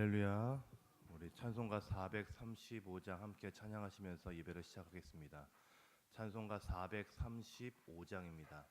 할렐루야. 우리 찬송가 435장 함께 찬양하시면서 예배를 시작하겠습니다. 찬송가 435장입니다.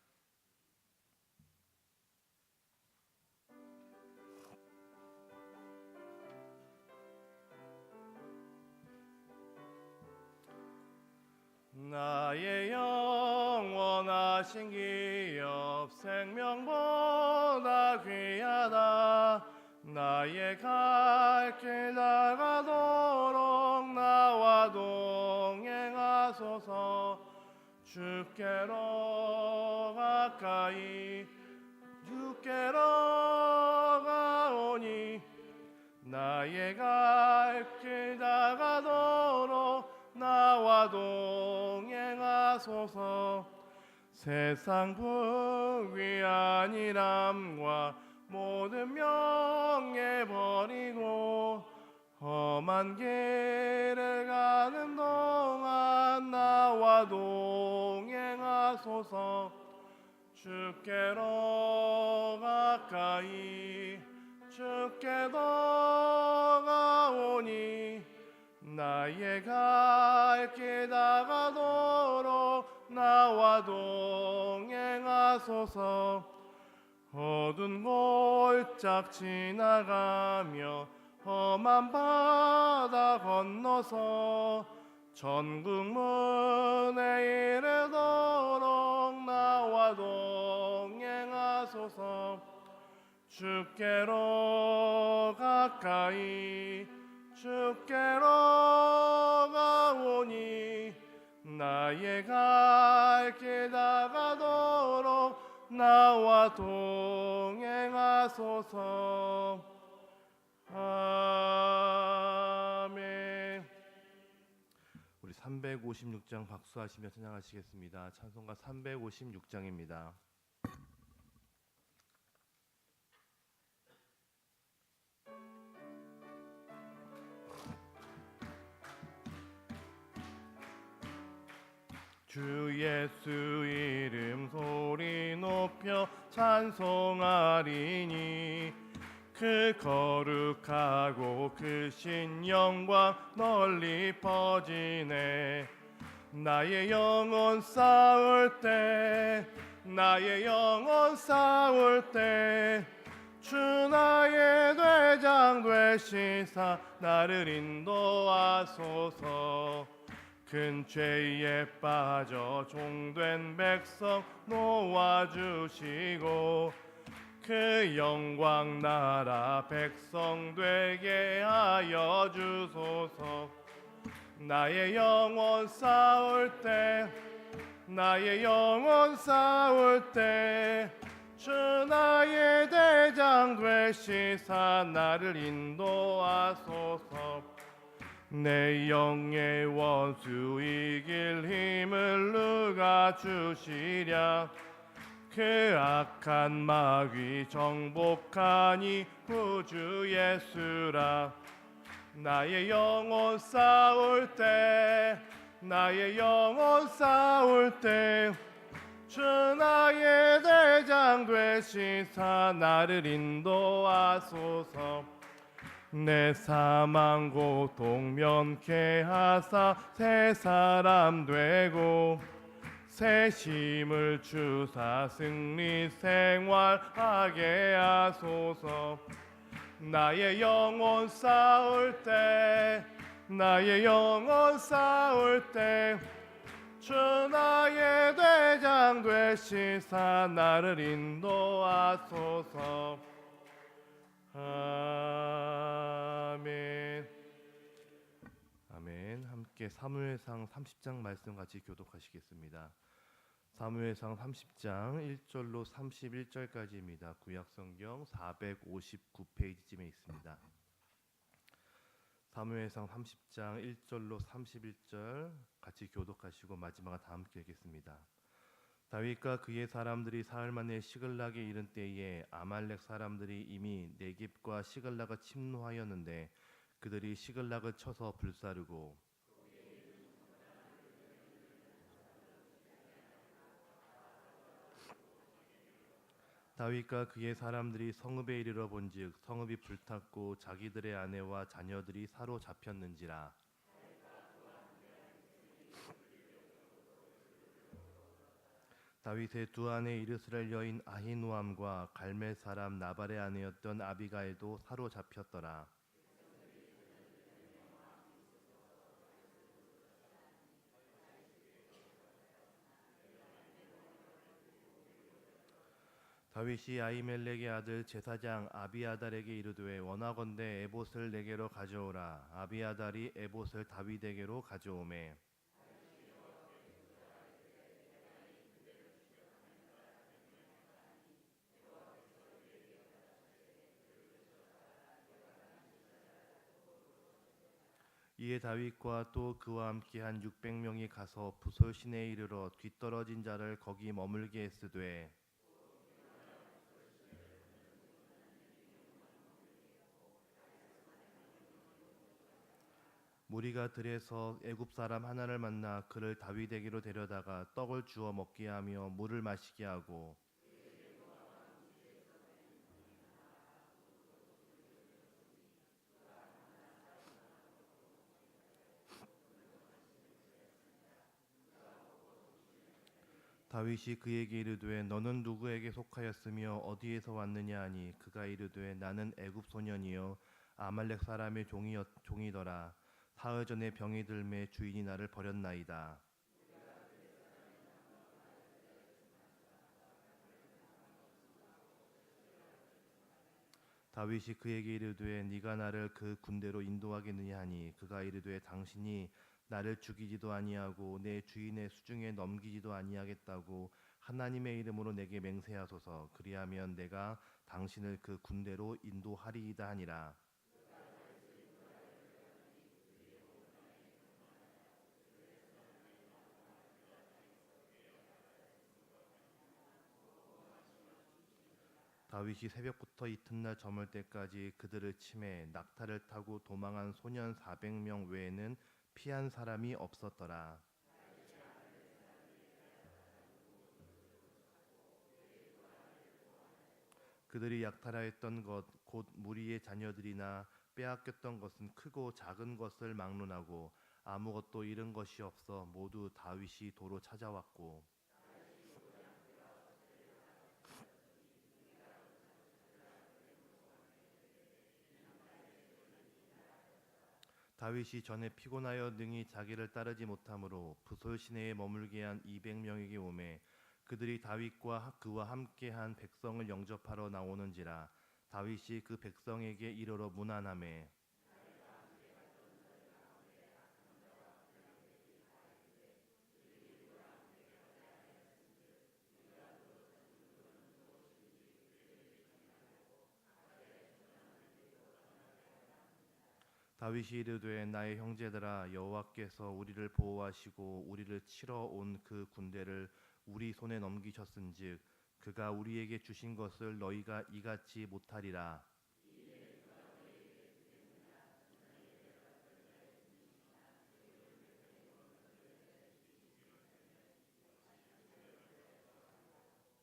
나의 영원하신 기업 생명보다 귀하다. 나의 갈 길 다가도록 나와 동행하소서. 주께로 가까이 주께로 가오니 나의 갈 길 다가도록 나와 동행하소서. 세상 부귀 안일함과 모든 명예 버리고 험한 길을 가는 동안 나와 동행하소서. 주께로 가까이 주께로 가오니 나의 갈 길 다가도록 나와 동행하소서. 어두운 골짝 지나가며 험한 바다 건너서 천국 문에 이르도록 나와 동행하소서. 주께로 가까이 주께로 가오니 나의 갈 길 다가도록 나와 동행하소서. 아멘. 우리 356장 박수하시며 찬양하시겠습니다. 찬송가 356장입니다. 주 예수 이름 소리 높여 찬송하리니 그 거룩하고 크신 영광 널리 퍼지네. 나의 영혼 싸울 때 나의 영혼 싸울 때 주 나의 대장 되시사 나를 인도하소서. 큰 죄에 빠져 종된 백성 놓아주시고 그 영광 나라 백성 되게 하여 주소서. 나의 영혼 싸울 때 나의 영혼 싸울 때 주 나의 대장 되시사 나를 인도하소서. 내 영의 원수 이길 힘을 누가 주시랴. 그 악한 마귀 정복하니 구주 예수라. 나의 영혼 싸울 때 나의 영혼 싸울 때 주 나의 대장 되시사 나를 인도하소서. 내 사망 고통 면케 하사 새 사람 되고 새 힘을 주사 승리 생활하게 하소서. 나의 영혼 싸울 때 나의 영혼 싸울 때 주 나의 대장 되시사 나를 인도하소서. 아멘. 아멘. 함께 사무엘상 30장 말씀 같이 교독하시겠습니다. 사무엘상 30장 1절로 31절까지입니다. 구약성경 459페이지쯤에 있습니다. 사무엘상 30장 1절로 31절 같이 교독하시고 마지막에 다 함께 읽겠습니다. 다윗과 그의 사람들이 사흘 만에 시글락에 이른 때에 아말렉 사람들이 이미 네겝과 시글락을 침노하였는데 그들이 시글락을 쳐서 불사르고 다윗과 그의 사람들이 성읍에 이르러 본즉 성읍이 불탔고 자기들의 아내와 자녀들이 사로잡혔는지라. 다윗의 두 아내 이르스랄 여인 아히노암과 갈멜 사람 나발의 아내였던 아비가일도 사로잡혔더라. 다윗이 아히멜렉의 아들 제사장 아비아달에게 이르되 원하건대 에봇을 내게로 가져오라. 아비아달이 에봇을 다윗에게로 가져오매 이에 다윗과 또 그와 함께 한 600명이 가서 부솔 시내에 이르러 뒤떨어진 자를 거기 머물게 했으되 무리가 들에서 애굽 사람 하나를 만나 그를 다윗에게로 데려다가 떡을 주어 먹게 하며 물을 마시게 하고 다윗이 그에게 이르되 너는 누구에게 속하였으며 어디에서 왔느냐 하니 그가 이르되 나는 애굽 소년이요 아말렉 사람의 종이더라. 사흘 전에 병이 들매 주인이 나를 버렸나이다. 다윗이 그에게 이르되 네가 나를 그 군대로 인도하겠느냐 하니 그가 이르되 당신이 나를 죽이지도 아니하고 내 주인의 수중에 넘기지도 아니하겠다고 하나님의 이름으로 내게 맹세하소서. 그리하면 내가 당신을 그 군대로 인도하리이다 하니라. 다윗이 새벽부터 이튿날 저물 때까지 그들을 치매 낙타를 타고 도망한 소년 400명 외에는 피한 사람이 없었더라. 그들이 약탈하였던 것 곧 무리의 자녀들이나 빼앗겼던 것은 크고 작은 것을 막론하고 아무것도 잃은 것이 없어 모두 다윗이 도로 찾아왔고 다윗이 전에 피곤하여 능히 자기를 따르지 못하므로 부솔 시내에 머물게 한 200명에게 오매 그들이 다윗과 그와 함께한 백성을 영접하러 나오는지라. 다윗이 그 백성에게 이르러 문안하매 다윗이 이르되 나의 형제들아 여호와께서 우리를 보호하시고 우리를 치러 온 그 군대를 우리 손에 넘기셨은즉 그가 우리에게 주신 것을 너희가 이같이 못하리라.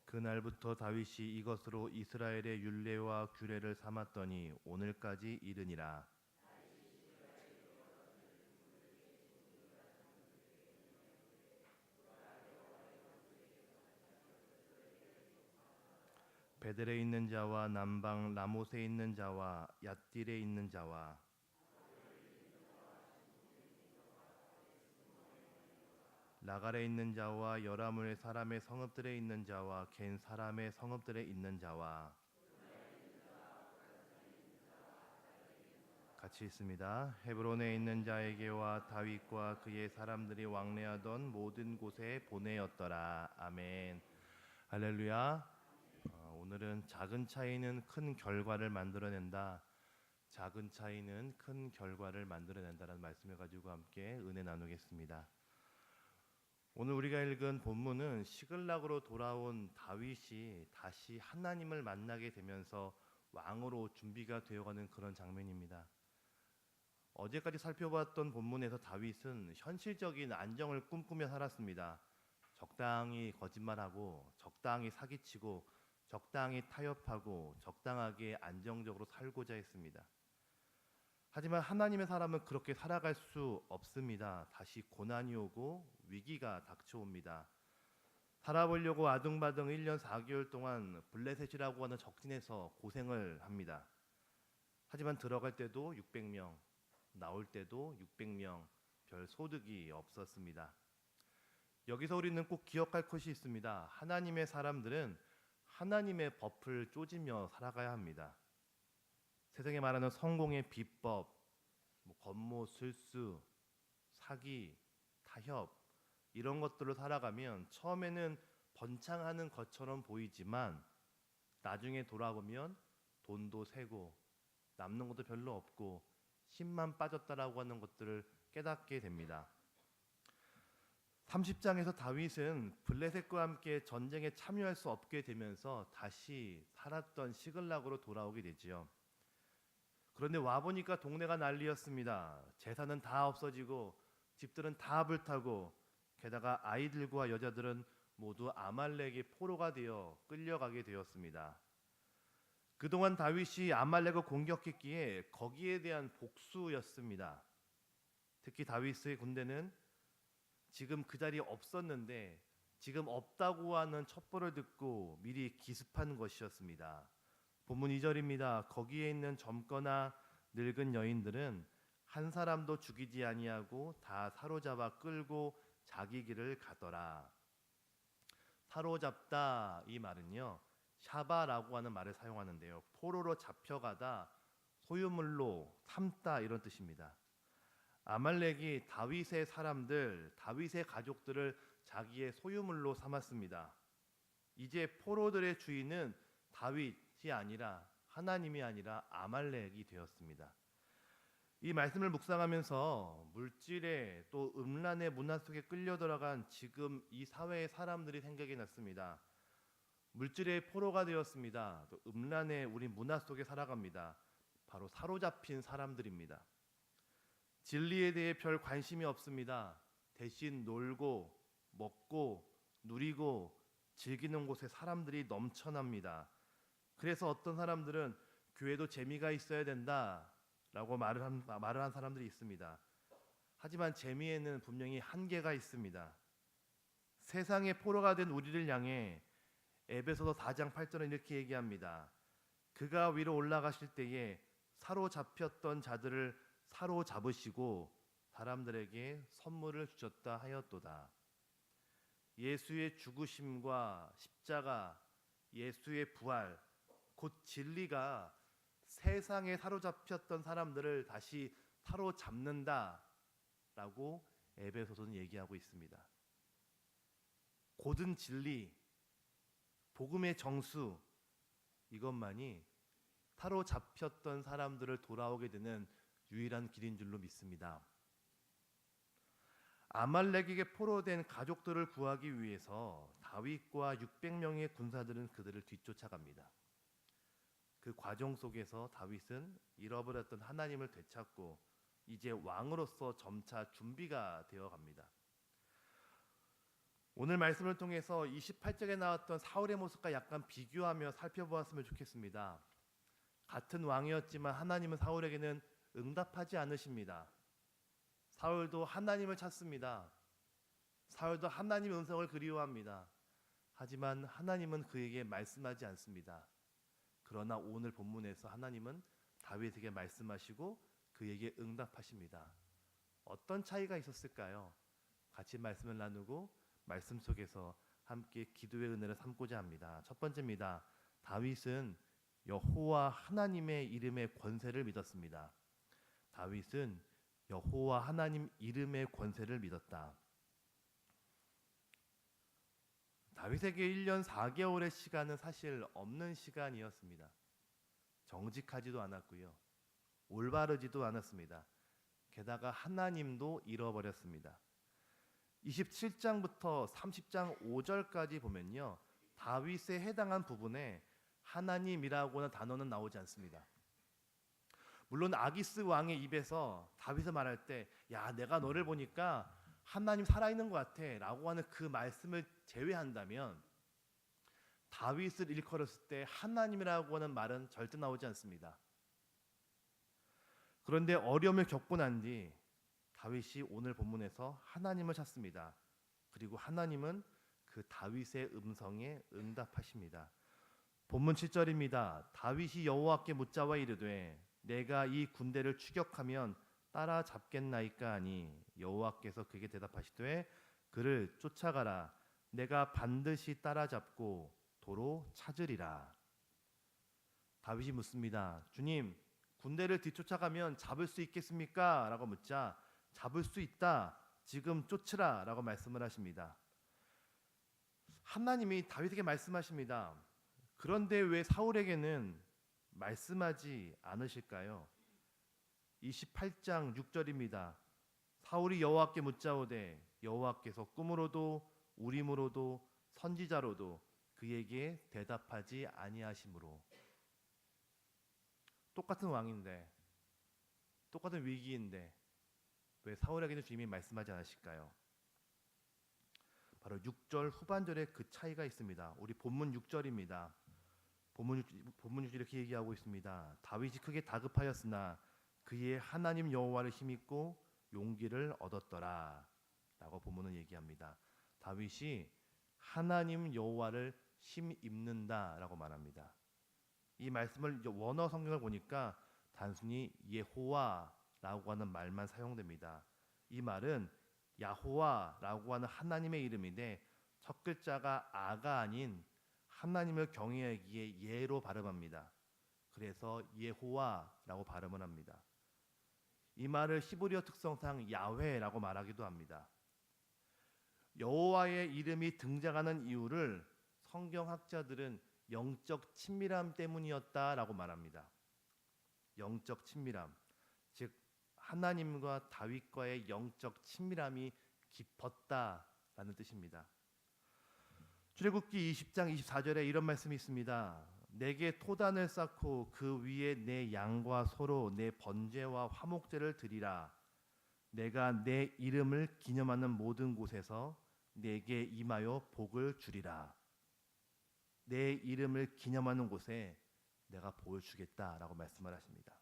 그날부터 다윗이 이것으로 이스라엘의 율례와 규례를 삼았더니 오늘까지 이르니라. 베델에 있는 자와 남방 라못에 있는 자와 얏딜에 있는 자와 라갈에 있는 자와 여라문의 사람의 성읍들에 있는 자와 겐 사람의 성읍들에 있는 자와 같이 있습니다. 헤브론에 있는 자에게와 다윗과 그의 사람들이 왕래하던 모든 곳에 보내었더라. 아멘. 할렐루야. 오늘은 작은 차이는 큰 결과를 만들어낸다. 작은 차이는 큰 결과를 만들어낸다라는 말씀을 가지고 함께 은혜 나누겠습니다. 오늘 우리가 읽은 본문은 시글락으로 돌아온 다윗이 다시 하나님을 만나게 되면서 왕으로 준비가 되어가는 그런 장면입니다. 어제까지 살펴봤던 본문에서 다윗은 현실적인 안정을 꿈꾸며 살았습니다. 적당히 거짓말하고 적당히 사기치고 적당히 타협하고 적당하게 안정적으로 살고자 했습니다. 하지만 하나님의 사람은 그렇게 살아갈 수 없습니다. 다시 고난이 오고 위기가 닥쳐옵니다. 살아보려고 아둥바둥 1년 4개월 동안 블레셋이라고 하는 적진에서 고생을 합니다. 하지만 들어갈 때도 600명, 나올 때도 600명, 별 소득이 없었습니다. 여기서 우리는 꼭 기억할 것이 있습니다. 하나님의 사람들은 하나님의 법을 쪼지며 살아가야 합니다. 세상에 말하는 성공의 비법, 권모, 술수, 사기, 타협 이런 것들로 살아가면 처음에는 번창하는 것처럼 보이지만 나중에 돌아보면 돈도 새고 남는 것도 별로 없고 힘만 빠졌다라고 하는 것들을 깨닫게 됩니다. 30장에서 다윗은 블레셋과 함께 전쟁에 참여할 수 없게 되면서 다시 살았던 시글락으로 돌아오게 되지요. 그런데 와보니까 동네가 난리였습니다. 재산은 다 없어지고 집들은 다 불타고 게다가 아이들과 여자들은 모두 아말렉의 포로가 되어 끌려가게 되었습니다. 그동안 다윗이 아말렉을 공격했기에 거기에 대한 복수였습니다. 특히 다윗의 군대는 지금 그 자리에 없었는데 지금 없다고 하는 첩보를 듣고 미리 기습한 것이었습니다. 본문 2절입니다. 거기에 있는 젊거나 늙은 여인들은 한 사람도 죽이지 아니하고 다 사로잡아 끌고 자기 길을 가더라. 사로잡다 이 말은요, 샤바라고 하는 말을 사용하는데요. 포로로 잡혀가다, 소유물로 삼다 이런 뜻입니다. 아말렉이 다윗의 사람들, 다윗의 가족들을 자기의 소유물로 삼았습니다. 이제 포로들의 주인은 다윗이 아니라 하나님이 아니라 아말렉이 되었습니다. 이 말씀을 묵상하면서 물질에 또 음란의 문화 속에 끌려 들어간 지금 이 사회의 사람들이 생각이 났습니다. 물질의 포로가 되었습니다. 또 음란의 우리 문화 속에 살아갑니다. 바로 사로잡힌 사람들입니다. 진리에 대해 별 관심이 없습니다. 대신 놀고 먹고 누리고 즐기는 곳에 사람들이 넘쳐납니다. 그래서 어떤 사람들은 교회도 재미가 있어야 된다라고 말을 한 사람들이 있습니다. 하지만 재미에는 분명히 한계가 있습니다. 세상의 포로가 된 우리를 향해 에베소서 4장 8절은 이렇게 얘기합니다. 그가 위로 올라가실 때에 사로잡혔던 자들을 사로잡으시고 사람들에게 선물을 주셨다 하였도다. 예수의 죽으심과 십자가, 예수의 부활, 곧 진리가 세상에 사로잡혔던 사람들을 다시 사로잡는다라고 에베소서는 얘기하고 있습니다. 고든 진리, 복음의 정수, 이것만이 사로잡혔던 사람들을 돌아오게 되는 유일한 길인 줄로 믿습니다. 아말렉에게 포로된 가족들을 구하기 위해서 다윗과 600명의 군사들은 그들을 뒤쫓아갑니다. 그 과정 속에서 다윗은 잃어버렸던 하나님을 되찾고 이제 왕으로서 점차 준비가 되어갑니다. 오늘 말씀을 통해서 28장에 나왔던 사울의 모습과 약간 비교하며 살펴보았으면 좋겠습니다. 같은 왕이었지만 하나님은 사울에게는 응답하지 않으십니다. 사울도 하나님을 찾습니다. 사울도 하나님의 음성을 그리워합니다. 하지만 하나님은 그에게 말씀하지 않습니다. 그러나 오늘 본문에서 하나님은 다윗에게 말씀하시고 그에게 응답하십니다. 어떤 차이가 있었을까요? 같이 말씀을 나누고 말씀 속에서 함께 기도의 은혜를 삼고자 합니다. 첫 번째입니다. 다윗은 여호와 하나님의 이름의 권세를 믿었습니다. 다윗은 여호와 하나님 이름의 권세를 믿었다. 다윗에게 1년 4개월의 시간은 사실 없는 시간이었습니다. 정직하지도 않았고요. 올바르지도 않았습니다. 게다가 하나님도 잃어버렸습니다. 27장부터 30장 5절까지 보면요. 다윗에 해당한 부분에 하나님이라고 하는 단어는 나오지 않습니다. 물론 아기스 왕의 입에서 다윗을 말할 때 야 내가 너를 보니까 하나님 살아있는 것 같아 라고 하는 그 말씀을 제외한다면 다윗을 일컬었을 때 하나님이라고 하는 말은 절대 나오지 않습니다. 그런데 어려움을 겪고 난 뒤 다윗이 오늘 본문에서 하나님을 찾습니다. 그리고 하나님은 그 다윗의 음성에 응답하십니다. 본문 7절입니다. 다윗이 여호와께 묻자와 이르되 내가 이 군대를 추격하면 따라잡겠나이까 하니 여호와께서 그에게 대답하시되 그를 쫓아가라. 내가 반드시 따라잡고 도로 찾으리라. 다윗이 묻습니다. 주님, 군대를 뒤쫓아가면 잡을 수 있겠습니까? 라고 묻자 잡을 수 있다. 지금 쫓으라 라고 말씀을 하십니다. 하나님이 다윗에게 말씀하십니다. 그런데 왜 사울에게는 말씀하지 않으실까요? 28장 6절입니다. 사울이 여호와께 묻자오되 여호와께서 꿈으로도 우림으로도 선지자로도 그에게 대답하지 아니하심으로. 똑같은 왕인데 똑같은 위기인데 왜 사울에게는 주님이 말씀하지 않으실까요? 바로 6절 후반절에 그 차이가 있습니다. 우리 본문 6절입니다. 본문 6절 이렇게 얘기하고 있습니다. 다윗이 크게 다급하였으나 그의 하나님 여호와를 힘입고 용기를 얻었더라 라고 본문은 얘기합니다. 다윗이 하나님 여호와를 힘입는다 라고 말합니다. 이 말씀을 원어 성경을 보니까 단순히 예호와라고 하는 말만 사용됩니다. 이 말은 야호와라고 하는 하나님의 이름인데 첫 글자가 아가 아닌 하나님을 경외하기에 예로 발음합니다. 그래서 예호와라고 발음을 합니다. 이 말을 히브리어 특성상 야훼라고 말하기도 합니다. 여호와의 이름이 등장하는 이유를 성경학자들은 영적 친밀함 때문이었다라고 말합니다. 영적 친밀함, 즉 하나님과 다윗과의 영적 친밀함이 깊었다라는 뜻입니다. 출애굽기 20장 24절에 이런 말씀이 있습니다. 내게 토단을 쌓고 그 위에 내 양과 소로 내 번제와 화목제를 드리라. 내가 내 이름을 기념하는 모든 곳에서 내게 임하여 복을 주리라. 내 이름을 기념하는 곳에 내가 복을 주겠다라고 말씀을 하십니다.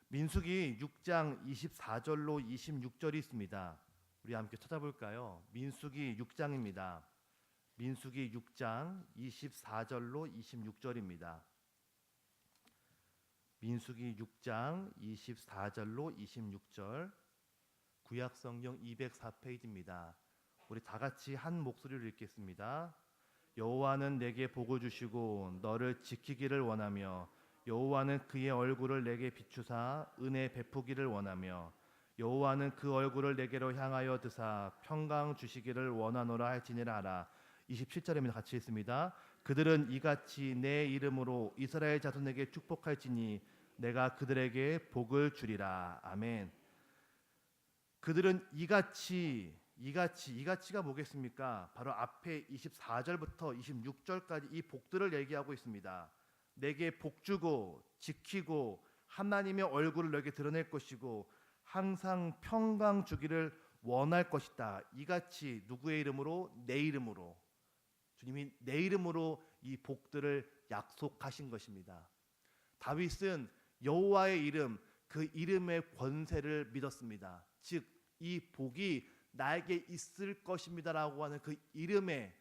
민수기 6장 24절로 26절이 있습니다. 우리 함께 찾아볼까요? 민수기 6장입니다. 민수기 6장 24절로 26절입니다. 민수기 6장 24절로 26절 구약성경 204페이지입니다. 우리 다 같이 한 목소리로 읽겠습니다. 여호와는 내게 복을 주시고 너를 지키기를 원하며 여호와는 그의 얼굴을 내게 비추사 은혜 베푸기를 원하며 여호와는 그 얼굴을 내게로 향하여 드사 평강 주시기를 원하노라 할지니라 하라. 27절입니다. 같이 읽습니다. 그들은 이같이 내 이름으로 이스라엘 자손에게 축복할지니 내가 그들에게 복을 주리라. 아멘. 그들은 이같이가 뭐겠습니까? 바로 앞에 24절부터 26절까지 이 복들을 얘기하고 있습니다. 내게 복 주고 지키고 하나님의 얼굴을 너에게 드러낼 것이고 항상 평강 주기를 원할 것이다. 이같이 누구의 이름으로? 내 이름으로. 주님이 내 이름으로 이 복들을 약속하신 것입니다. 다윗은 여호와의 이름, 그 이름의 권세를 믿었습니다. 즉 이 복이 나에게 있을 것입니다라고 하는 그 이름의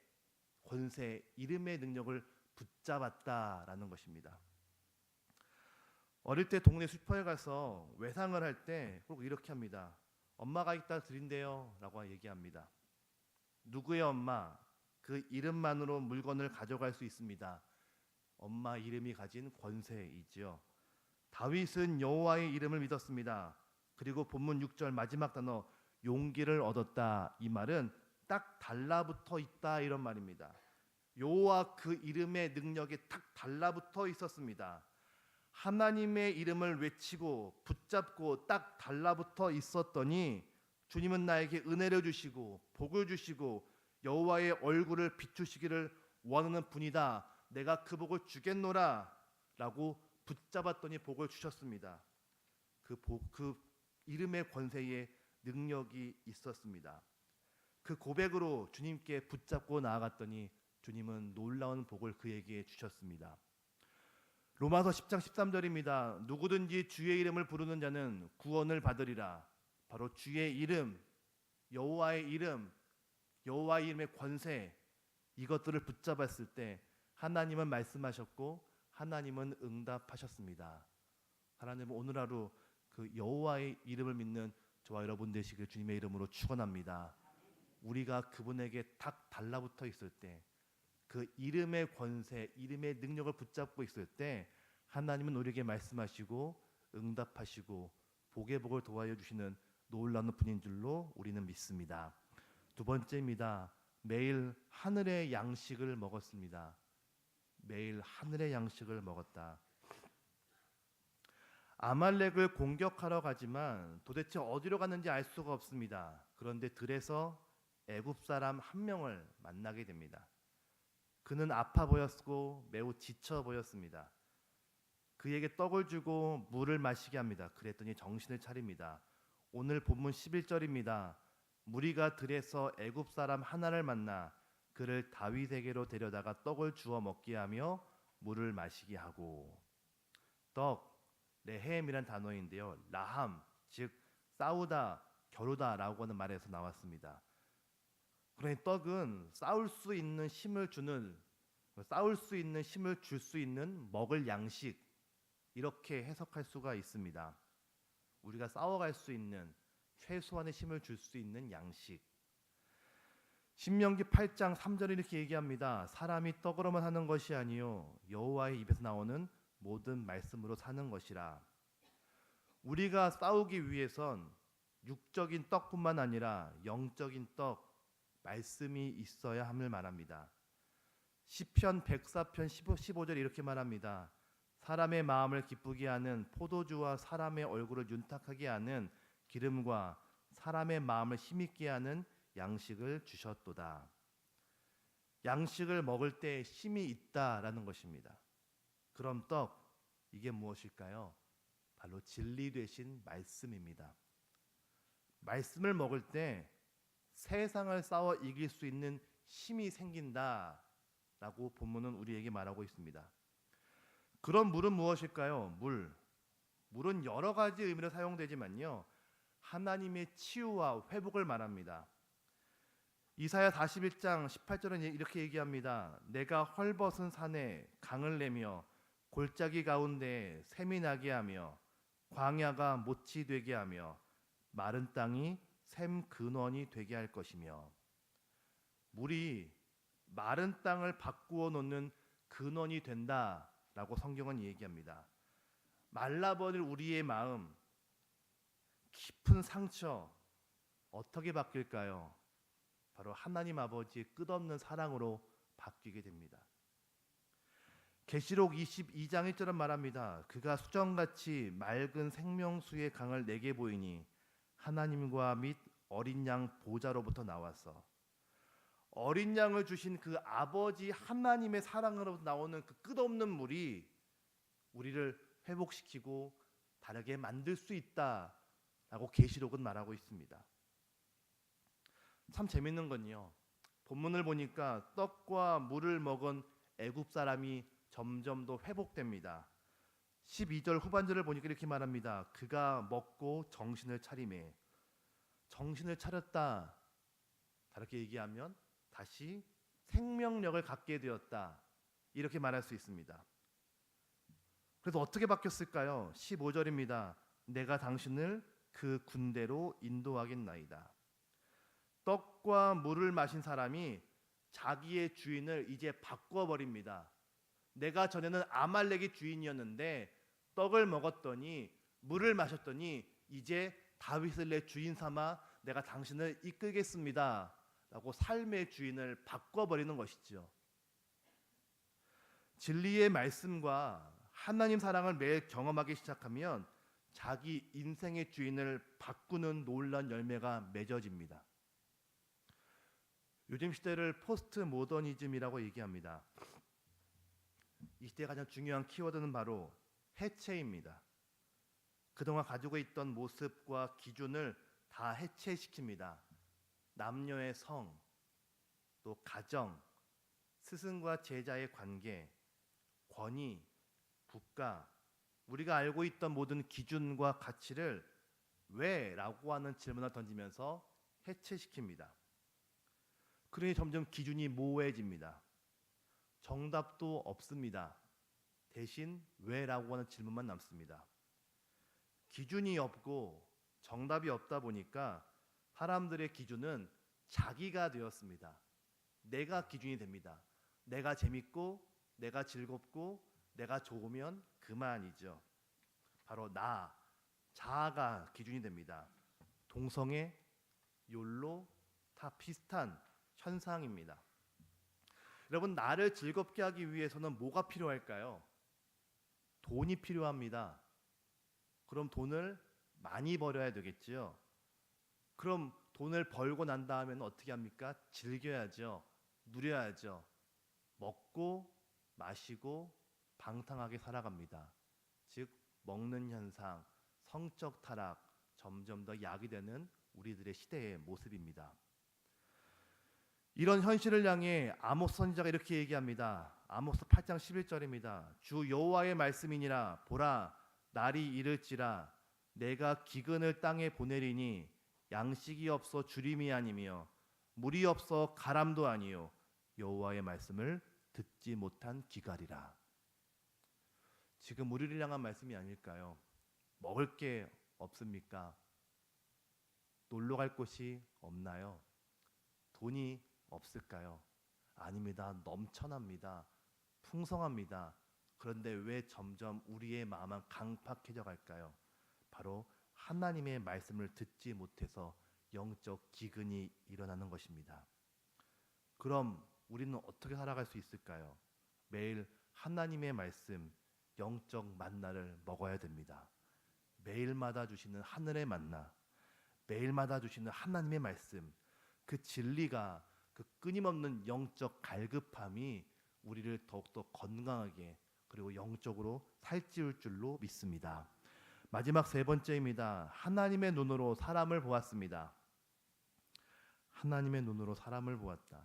권세, 이름의 능력을 붙잡았다라는 것입니다. 어릴 때 동네 슈퍼에 가서 외상을 할 때 꼭 이렇게 합니다. 엄마가 이따 드린대요 라고 얘기합니다. 누구의 엄마? 그 이름만으로 물건을 가져갈 수 있습니다. 엄마 이름이 가진 권세이지요. 다윗은 여호와의 이름을 믿었습니다. 그리고 본문 6절 마지막 단어 용기를 얻었다. 이 말은 딱 달라붙어 있다 이런 말입니다. 여호와 그 이름의 능력에 딱 달라붙어 있었습니다. 하나님의 이름을 외치고 붙잡고 딱 달라붙어 있었더니 주님은 나에게 은혜를 주시고 복을 주시고 여호와의 얼굴을 비추시기를 원하는 분이다. 내가 그 복을 주겠노라 라고 붙잡았더니 복을 주셨습니다. 그 이름의 권세에 능력이 있었습니다. 그 고백으로 주님께 붙잡고 나아갔더니 주님은 놀라운 복을 그에게 주셨습니다. 로마서 10장 13절입니다. 누구든지 주의 이름을 부르는 자는 구원을 받으리라. 바로 주의 이름, 여호와의 이름, 여호와의 이름의 권세, 이것들을 붙잡았을 때 하나님은 말씀하셨고 하나님은 응답하셨습니다. 하나님은 오늘 하루 그 여호와의 이름을 믿는 저와 여러분 되시길 주님의 이름으로 축원합니다. 우리가 그분에게 딱 달라붙어 있을 때, 그 이름의 권세, 이름의 능력을 붙잡고 있을 때 하나님은 우리에게 말씀하시고 응답하시고 복의 복을 도와여 주시는 놀라운 분인 줄로 우리는 믿습니다. 두 번째입니다. 매일 하늘의 양식을 먹었습니다. 매일 하늘의 양식을 먹었다. 아말렉을 공격하러 가지만 도대체 어디로 갔는지 알 수가 없습니다. 그런데 들에서 애굽 사람 한 명을 만나게 됩니다. 그는 아파 보였고 매우 지쳐 보였습니다. 그에게 떡을 주고 물을 마시게 합니다. 그랬더니 정신을 차립니다. 오늘 본문 11절입니다. 무리가 들에서 애굽 사람 하나를 만나 그를 다윗에게로 데려다가 떡을 주어 먹게 하며 물을 마시게 하고. 떡, 레헴이란 단어인데요. 라함, 즉 싸우다, 겨루다라고 하는 말에서 나왔습니다. 그러니 떡은 싸울 수 있는 힘을 줄 수 있는 먹을 양식, 이렇게 해석할 수가 있습니다. 우리가 싸워갈 수 있는 최소한의 힘을 줄 수 있는 양식. 신명기 8장 3절에 이렇게 얘기합니다. 사람이 떡으로만 사는 것이 아니요 여호와의 입에서 나오는 모든 말씀으로 사는 것이라. 우리가 싸우기 위해선 육적인 떡뿐만 아니라 영적인 떡, 말씀이 있어야 함을 말합니다. 시편 104편 15절에 이렇게 말합니다. 사람의 마음을 기쁘게 하는 포도주와 사람의 얼굴을 윤탁하게 하는 기름과 사람의 마음을 힘있게 하는 양식을 주셨도다. 양식을 먹을 때 힘이 있다라는 것입니다. 그럼 떡, 이게 무엇일까요? 바로 진리 되신 말씀입니다. 말씀을 먹을 때 세상을 싸워 이길 수 있는 힘이 생긴다라고 본문은 우리에게 말하고 있습니다. 그런 물은 무엇일까요? 물은 여러 가지 의미로 사용되지만요, 하나님의 치유와 회복을 말합니다. 이사야 41장 18절은 이렇게 얘기합니다. 내가 헐벗은 산에 강을 내며 골짜기 가운데 샘이 나게 하며 광야가 모치 되게 하며 마른 땅이 샘 근원이 되게 할 것이며. 물이 마른 땅을 바꾸어 놓는 근원이 된다라고 성경은 얘기합니다. 말라버릴 우리의 마음, 깊은 상처 어떻게 바뀔까요? 바로 하나님 아버지의 끝없는 사랑으로 바뀌게 됩니다. 계시록 22장 1절은 말합니다. 그가 수정같이 맑은 생명수의 강을 내게 보이니 하나님과 및 어린 양 보좌로부터 나와서. 어린 양을 주신 그 아버지 하나님의 사랑으로부터 나오는 그 끝없는 물이 우리를 회복시키고 다르게 만들 수 있다라고 계시록은 말하고 있습니다. 참 재밌는 건요, 본문을 보니까 떡과 물을 먹은 애굽 사람이 점점 더 회복됩니다. 12절 후반절을 보니까 이렇게 말합니다. 그가 먹고 정신을 차리매. 정신을 차렸다, 다르게 얘기하면 다시 생명력을 갖게 되었다, 이렇게 말할 수 있습니다. 그래서 어떻게 바뀌었을까요? 15절입니다. 내가 당신을 그 군대로 인도하겠나이다. 떡과 물을 마신 사람이 자기의 주인을 이제 바꿔버립니다. 내가 전에는 아말렉의 주인이었는데 떡을 먹었더니 물을 마셨더니 이제 다윗을 내 주인 삼아 내가 당신을 이끌겠습니다 라고 삶의 주인을 바꿔버리는 것이죠. 진리의 말씀과 하나님 사랑을 매일 경험하기 시작하면 자기 인생의 주인을 바꾸는 놀라운 열매가 맺어집니다. 요즘 시대를 포스트 모더니즘이라고 얘기합니다. 이 시대의 가장 중요한 키워드는 바로 해체입니다. 그동안 가지고 있던 모습과 기준을 다 해체시킵니다. 남녀의 성, 또 가정, 스승과 제자의 관계, 권위, 국가, 우리가 알고 있던 모든 기준과 가치를 왜? 라고 하는 질문을 던지면서 해체시킵니다. 그러니 점점 기준이 모호해집니다. 정답도 없습니다. 대신 왜? 라고 하는 질문만 남습니다. 기준이 없고 정답이 없다 보니까 사람들의 기준은 자기가 되었습니다. 내가 기준이 됩니다. 내가 재밌고 내가 즐겁고 내가 좋으면 그만이죠. 바로 나, 자아가 기준이 됩니다. 동성애, 욜로 다 비슷한 현상입니다. 여러분, 나를 즐겁게 하기 위해서는 뭐가 필요할까요? 돈이 필요합니다. 그럼 돈을 많이 벌어야 되겠지요. 그럼 돈을 벌고 난 다음에는 어떻게 합니까? 즐겨야죠. 누려야죠. 먹고 마시고 방탕하게 살아갑니다. 즉 먹는 현상, 성적 타락, 점점 더 야기되는 우리들의 시대의 모습입니다. 이런 현실을 향해 아모스 선지자가 이렇게 얘기합니다. 아모스 8장 11절입니다. 주 여호와의 말씀이니라. 보라, 날이 이를지라. 내가 기근을 땅에 보내리니 양식이 없어 주림이 아니며 물이 없어 가람도 아니요 여호와의 말씀을 듣지 못한 기갈이라. 지금 우리를 향한 말씀이 아닐까요? 먹을 게 없습니까? 놀러 갈 곳이 없나요? 돈이 없을까요? 아닙니다. 넘쳐납니다. 풍성합니다. 그런데 왜 점점 우리의 마음은 강팍해져 갈까요? 바로 하나님의 말씀을 듣지 못해서 영적 기근이 일어나는 것입니다. 그럼 우리는 어떻게 살아갈 수 있을까요? 매일 하나님의 말씀, 영적 만나를 먹어야 됩니다. 매일마다 주시는 하늘의 만나, 매일마다 주시는 하나님의 말씀, 그 진리가, 그 끊임없는 영적 갈급함이 우리를 더욱더 건강하게 그리고 영적으로 살찌울 줄로 믿습니다. 마지막 세 번째입니다. 하나님의 눈으로 사람을 보았습니다. 하나님의 눈으로 사람을 보았다.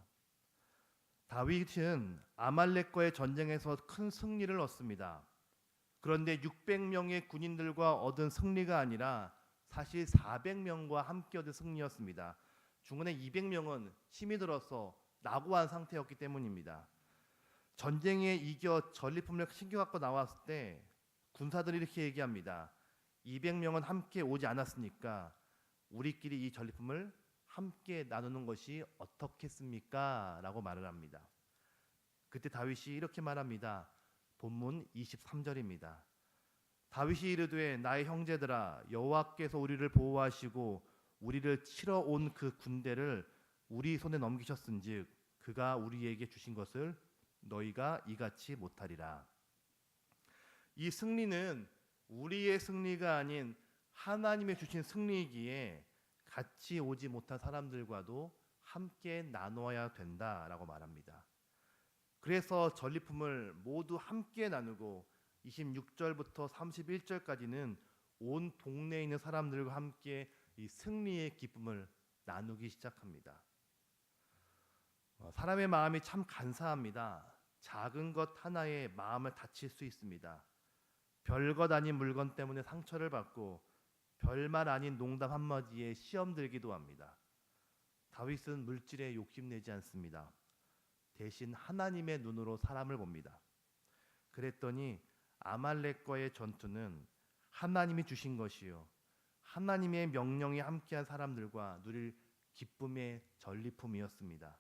다윗은 아말렉과의 전쟁에서 큰 승리를 얻습니다. 그런데 600명의 군인들과 얻은 승리가 아니라 사실 400명과 함께 얻은 승리였습니다. 중간에 200명은 힘이 들어서 낙오한 상태였기 때문입니다. 전쟁에 이겨 전리품을 챙겨갖고 나왔을 때 군사들이 이렇게 얘기합니다. 200명은 함께 오지 않았으니까 우리끼리 이 전리품을 함께 나누는 것이 어떻겠습니까? 라고 말을 합니다. 그때 다윗이 이렇게 말합니다. 본문 23절입니다. 다윗이 이르되 나의 형제들아 여호와께서 우리를 보호하시고 우리를 치러 온 그 군대를 우리 손에 넘기셨은즉 그가 우리에게 주신 것을 너희가 이같이 못하리라. 이 승리는 우리의 승리가 아닌 하나님의 주신 승리이기에 같이 오지 못한 사람들과도 함께 나누어야 된다라고 말합니다. 그래서 전리품을 모두 함께 나누고 26절부터 31절까지는 온 동네에 있는 사람들과 함께 이 승리의 기쁨을 나누기 시작합니다. 사람의 마음이 참 간사합니다. 작은 것 하나에 마음을 다칠 수 있습니다. 별것 아닌 물건 때문에 상처를 받고 별말 아닌 농담 한마디에 시험 들기도 합니다. 다윗은 물질에 욕심내지 않습니다. 대신 하나님의 눈으로 사람을 봅니다. 그랬더니 아말렉과의 전투는 하나님이 주신 것이요 하나님의 명령이 함께한 사람들과 누릴 기쁨의 전리품이었습니다.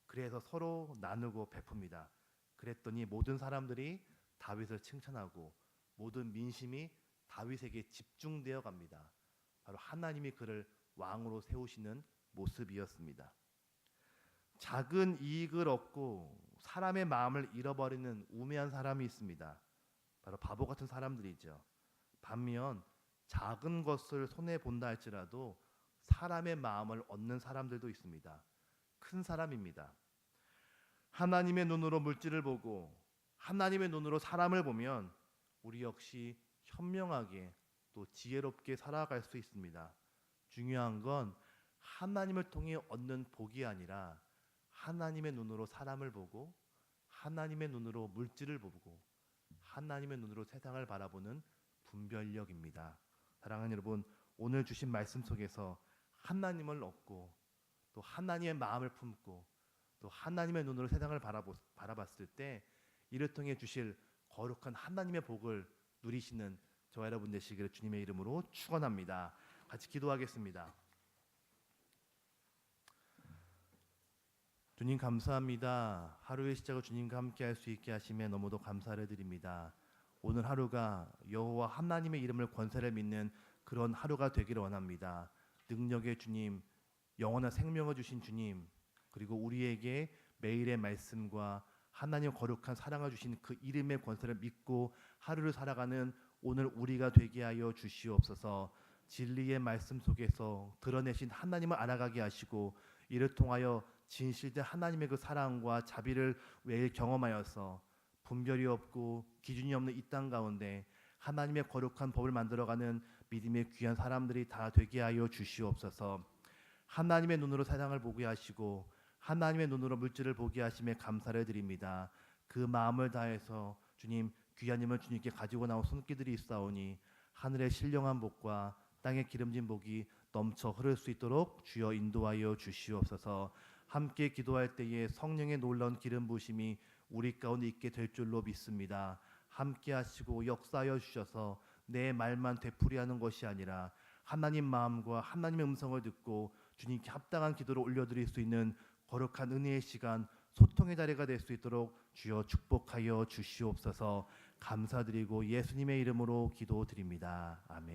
그래서 서로 나누고 베풉니다. 그랬더니 모든 사람들이 다윗을 칭찬하고 모든 민심이 다윗에게 집중되어 갑니다. 바로 하나님이 그를 왕으로 세우시는 모습이었습니다. 작은 이익을 얻고 사람의 마음을 잃어버리는 우매한 사람이 있습니다. 바로 바보 같은 사람들이죠. 반면 작은 것을 손에 본다 할지라도 사람의 마음을 얻는 사람들도 있습니다. 큰 사람입니다. 하나님의 눈으로 물질을 보고 하나님의 눈으로 사람을 보면 우리 역시 현명하게 또 지혜롭게 살아갈 수 있습니다. 중요한 건 하나님을 통해 얻는 복이 아니라 하나님의 눈으로 사람을 보고 하나님의 눈으로 물질을 보고 하나님의 눈으로 세상을 바라보는 분별력입니다. 사랑하는 여러분, 오늘 주신 말씀 속에서 하나님을 얻고 또 하나님의 마음을 품고 또 하나님의 눈으로 세상을 바라봤을 때 이를 통해 주실 거룩한 하나님의 복을 누리시는 저와 여러분 되시기를 주님의 이름으로 축원합니다. 같이 기도하겠습니다. 주님 감사합니다. 하루의 시작을 주님과 함께 할 수 있게 하심에 너무도 감사를 드립니다. 오늘 하루가 여호와 하나님의 이름을 권세를 믿는 그런 하루가 되기를 원합니다. 능력의 주님, 영원한 생명을 주신 주님, 그리고 우리에게 매일의 말씀과 하나님의 거룩한 사랑을 주신 그 이름의 권세를 믿고 하루를 살아가는 오늘 우리가 되게 하여 주시옵소서. 진리의 말씀 속에서 드러내신 하나님을 알아가게 하시고 이를 통하여 진실된 하나님의 그 사랑과 자비를 매일 경험하여서 분별이 없고 기준이 없는 이 땅 가운데 하나님의 거룩한 법을 만들어가는 믿음의 귀한 사람들이 다 되게 하여 주시옵소서. 하나님의 눈으로 세상을 보게 하시고 하나님의 눈으로 물질을 보게 하심에 감사를 드립니다. 그 마음을 다해서 주님 귀한 힘을 주님께 가지고 나온 손길들이 있사오니 하늘의 신령한 복과 땅의 기름진 복이 넘쳐 흐를 수 있도록 주여 인도하여 주시옵소서. 함께 기도할 때에 성령의 놀라운 기름 부으심이 우리 가운데 있게 될 줄로 믿습니다. 함께 하시고 역사하여 주셔서 내 말만 되풀이하는 것이 아니라 하나님 마음과 하나님의 음성을 듣고 주님께 합당한 기도를 올려드릴 수 있는 거룩한 은혜의 시간, 소통의 자리가 될 수 있도록 주여 축복하여 주시옵소서. 감사드리고 예수님의 이름으로 기도드립니다. 아멘.